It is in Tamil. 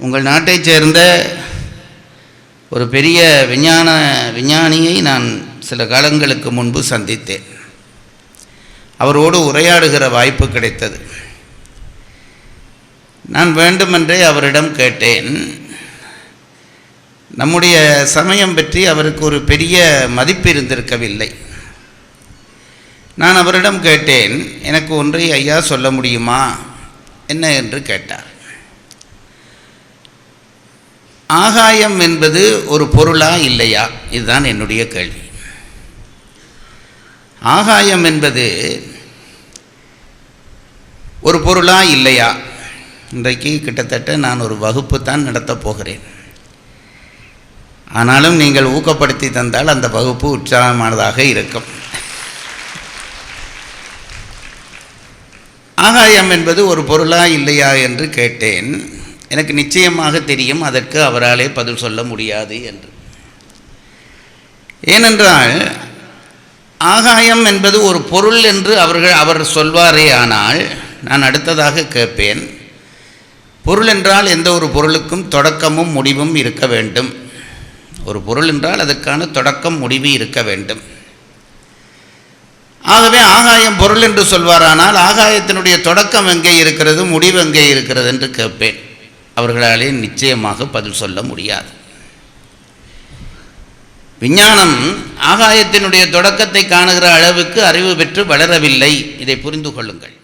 உங்கள் நாட்டைச் சேர்ந்த ஒரு பெரிய விஞ்ஞானியை நான் சில காலங்களுக்கு முன்பு சந்தித்தேன். அவரோடு உரையாடுகிற வாய்ப்பு கிடைத்தது. நான் வேண்டுமென்றே அவரிடம் கேட்டேன், நம்முடைய சமயம் பற்றி அவருக்கு ஒரு பெரிய மதிப்பு இருந்திருக்கவில்லை. நான் அவரிடம் கேட்டேன், எனக்கு ஒன்றை ஐயா சொல்ல முடியுமா என்ன என்று கேட்டார். ஆகாயம் என்பது ஒரு பொருளா இல்லையா? இதுதான் என்னுடைய கேள்வி. ஆகாயம் என்பது ஒரு பொருளா இல்லையா? இன்றைக்கு கிட்டத்தட்ட நான் ஒரு வகுப்பு தான் நடத்தப் போகிறேன். ஆனாலும் நீங்கள் ஊக்கப்படுத்தி தந்தால் அந்த வகுப்பு உற்சாகமானதாக இருக்கும். ஆகாயம் என்பது ஒரு பொருளா இல்லையா என்று கேட்டேன். எனக்கு நிச்சயமாக தெரியும் அதற்கு அவராலே பதில் சொல்ல முடியாது என்று. ஏனென்றால் ஆகாயம் என்பது ஒரு பொருள் என்று அவர் சொல்வாரே. ஆனால் நான் அடுத்ததாக கேட்பேன், பொருள் என்றால் எந்த ஒரு பொருளுக்கும் தொடக்கமும் முடிவும் இருக்க வேண்டும். ஒரு பொருள் என்றால் அதற்கான தொடக்கம் முடிவு இருக்க வேண்டும். ஆகவே ஆகாயம் பொருள் என்று சொல்வாரானால் ஆகாயத்தினுடைய தொடக்கம் எங்கே இருக்கிறது, முடிவு எங்கே இருக்கிறது என்று கேட்பேன். அவர்களாலே நிச்சயமாக பதில் சொல்ல முடியாது. விஞ்ஞானம் ஆகாயத்தினுடைய தொடக்கத்தை காணுகிற அளவுக்கு அறிவு பெற்று வளரவில்லை. இதை புரிந்து கொள்ளுங்கள்.